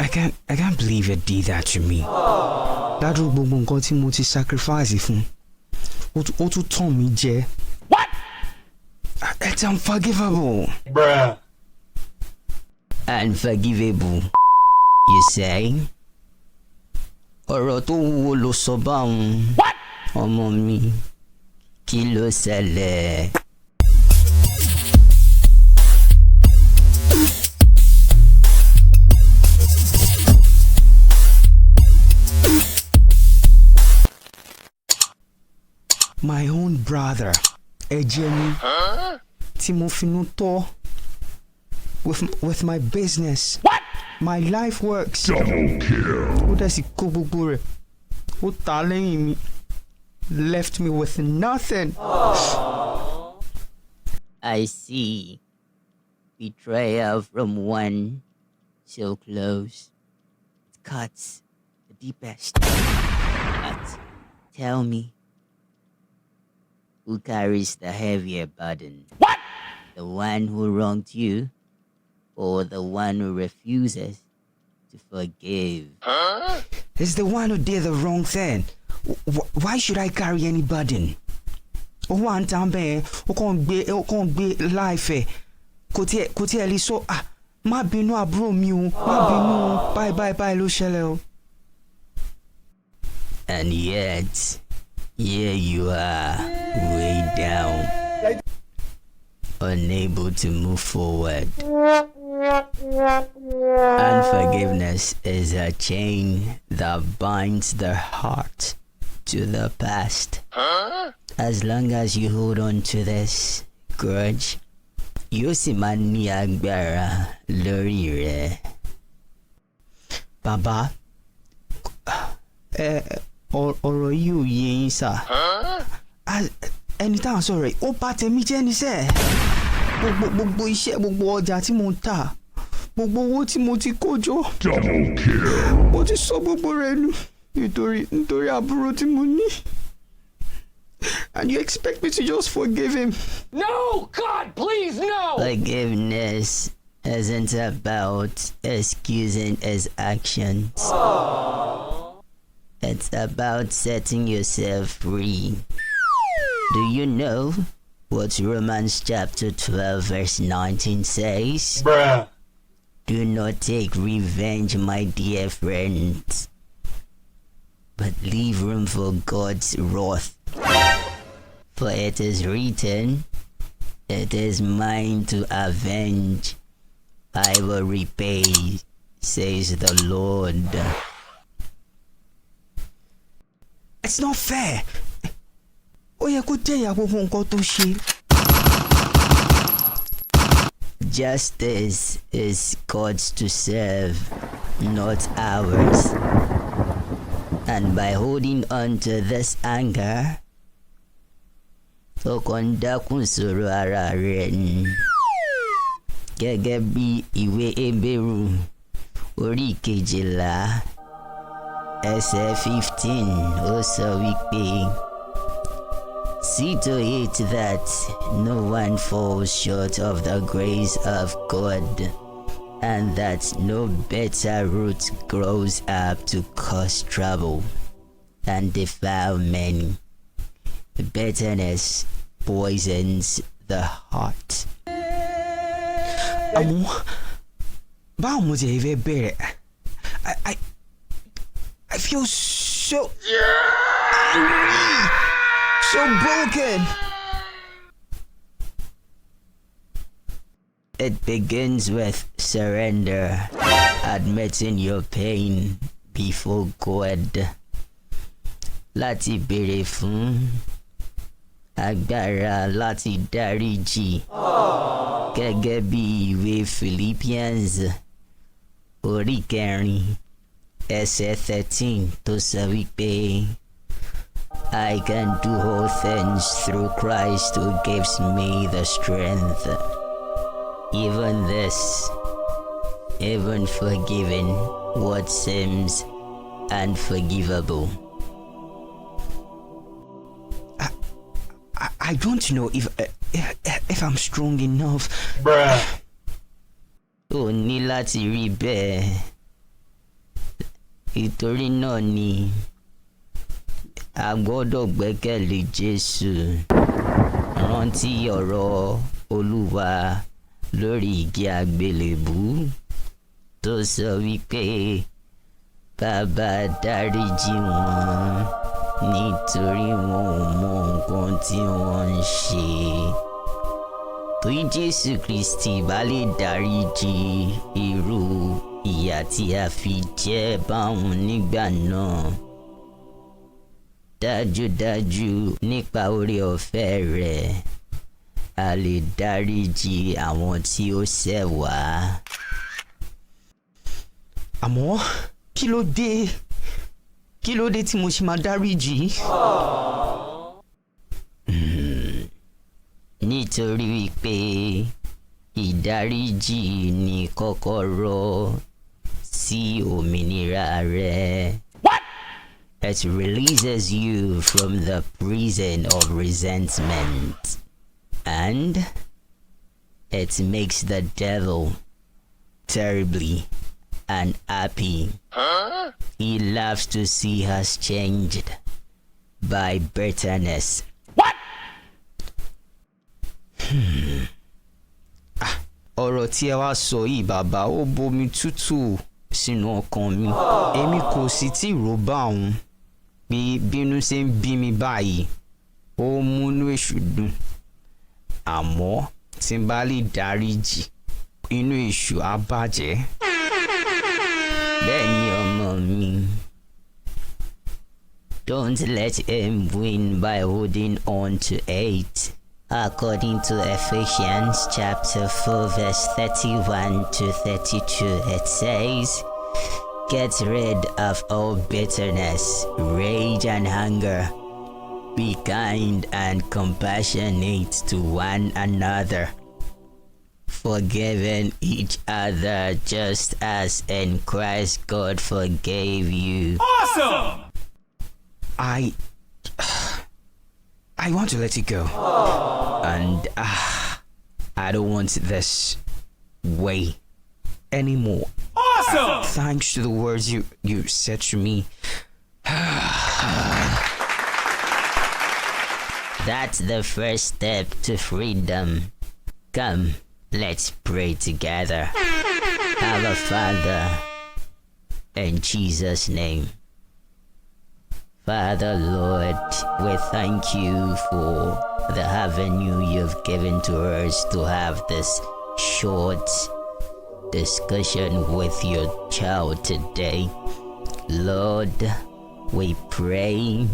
I can't believe you did that to me. That gbogbo nǹkan tí mo ti sacrifice fún. Ó tún tàn mí jẹ. What? It's unforgivable. Bruh. Unforgivable, you say? Ọ̀rọ̀ tó wúwo ló sọ báwọn. What? Ọmọ mi, kí ló ṣẹlẹ̀? My own brother, Ejemi, tí mo finú tọ́ with my business. What? My life works. Double kill. Ó dẹ̀ sì kó gbogbo rẹ̀. Ó ta lẹ́yìn mi. Left me with nothing. I see. Betrayal from one so close. It cuts the deepest. But tell me, who carries the heavier burden? What? The one who wronged you, or the one who refuses to forgive? It's the one who did the wrong thing. Why should I carry any burden? Ó wà ń tàn bẹ́ẹ̀, ó kàn gbé life ẹ̀. Kò tiẹ̀ lè sọ, má bínú àbúrò mi o, má bínú o, bye ló ṣẹlẹ̀ o. And yet, here you are, way down, unable to move forward. Unforgiveness is a chain that binds the heart to the past. As long as you hold on to this grudge, yóò sì máa ní agbára lórí rẹ. Bàbá, ọ̀rọ̀ yìí ò yé yín sà. Ẹni tá à ń sọ̀rọ̀ yìí, ó bà tèmi jẹ́ ní sẹ́ẹ̀. Gbogbo iṣẹ́, gbogbo ọjà tí mo ń tà, gbogbo owó tí mo ti kó jọ. Double kill. Mo ti sọ gbogbo rẹ̀ nù nítorí àbúrò tí mo ní. And you expect me to just forgive him? No! God, please, no! Forgiveness isn't about excusing his actions. It's about setting yourself free. Do you know what Romans chapter 12 verse 19 says? Bruh. Do not take revenge, my dear friends, but leave room for God's wrath. For it is written, it is mine to avenge, I will repay, says the Lord. It's not fair. Ó yẹ kó jẹ́ ìyà gbogbo nǹkan tó ṣe. Justice is God's to serve, not ours. And by holding on to this anger, ó kàn dákun sọ̀rọ̀ ara rẹ̀ ni. Gẹ́gẹ́ bí ìwé Hébérù orí 12 ẹsẹ̀ 15 ó sọ wípé, see to it that no one falls short of the grace of God, and that no better root grows up to cause trouble and defile many. Bitterness poisons the heart. Báwo mo ti fẹ́ bẹ̀rẹ̀? I feel so angry, so broken. It begins with surrender, admitting your pain before God. Láti béèrè fún agbára láti dáríjì. Gẹ́gẹ́ bí ìwé Philippians orí 4 ẹsẹ̀ 13 tó sọ wípé, I can do all things through Christ who gives me the strength. Even this, even forgiving what seems unforgivable. I don't know if I'm strong enough. Bruh. Ó ní láti rí bẹ́ẹ̀. Ìtorí náà ni a gbọ́dọ̀ gbẹ́kẹ̀lé Jésù. Rántí ọ̀rọ̀ Olúwa lórí igi àgbélébú tó sọ wípé Bàbá dáríjì wọ́n nítorí wọn ò mọ nǹkan tí wọ́n ń ṣe. Bí Jésù Kristi bá lè dáríjì irú ìyà tí a fi jẹ báwọn nígbà náà, dájúdájú nípa oore ọ̀fẹ́ rẹ̀ a lè dáríjì àwọn tí ó ṣẹ̀ wá. Àmọ́ kí ló dé tí mo ṣe máa dáríjì? Nítorí wípé ìdáríjì ni kọ́kọ́rọ́ sí òmìnira rẹ. It releases you from the prison of resentment, and it makes the devil terribly unhappy. He loves to see us changed by bitterness. Ọ̀rọ̀ tí ẹ wá sọ yìí bàbá ó bomi tútù sínú ọkàn mi. Èmi kò sì tí rò bá òun bí bínú ṣe ń bí mi báyìí ó múnú èṣù dùn. Àmọ́ tí n bá lè dáríjì inú èṣù á bàjẹ́. Bẹ́ẹ̀ ni ọmọ mi. Don't let him win by holding on to hate. According to Ephesians chapter 4 verse 31 to 32, it says, "Get rid of all bitterness, rage and anger. Be kind and compassionate to one another, forgiving each other just as in Christ God forgave you." Awesome! I want to let it go. And I don't want this way anymore. Awesome! Thanks to the words you said to me. That's the first step to freedom. Come, let's pray together. Our Father, in Jesus' name. Father, Lord, we thank you for the avenue you've given to us to have this short discussion with your child today. Lord, we pray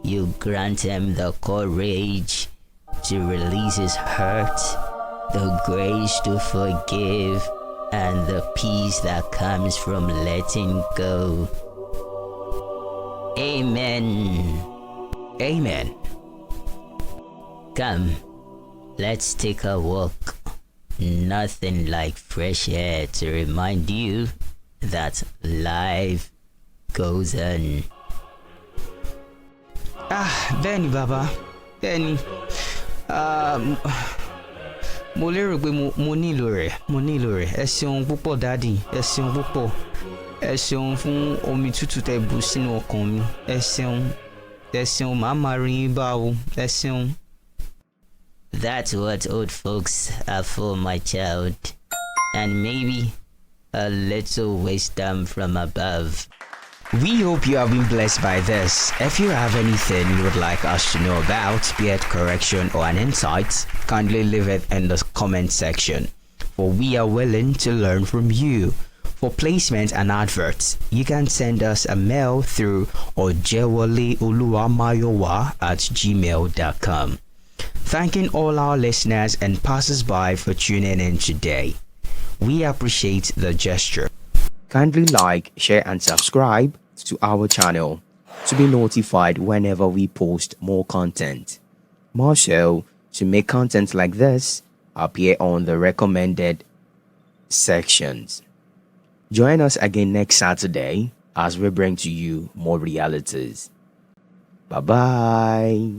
you grant him the courage to release his hurt, the grace to forgive, and the peace that comes from letting go. Amen. Amen. Come, let's take a walk. Nothing like fresh air to remind you that life goes on. Bẹ́ẹ̀ni bàbá, bẹ́ẹ̀ni. Mo lérò pé mo nílò rẹ̀. Ẹ ṣeun púpọ̀ daddy, ẹ ṣeun púpọ̀. Ẹ ṣeun fún omi tútù tẹ́ bù sínú ọkàn mi. Ẹ ṣeun màá máa rí yín bá o. Ẹ ṣeun. That's what old folks are for, my child. And maybe a little wisdom from above. We hope you have been blessed by this. If you have anything you would like us to know about, be it correction or an insight, kindly leave it in the comment section. For we are willing to learn from you. For placement and adverts, you can send us a mail through ojewaleoluwamayowa@gmail.com. Thanking all our listeners and passers-by for tuning in today. We appreciate the gesture. Kindly like, share and subscribe to our channel to be notified whenever we post more content. More so, to make content like this appear on the recommended sections. Join us again next Saturday as we bring to you more realities. Bye-bye.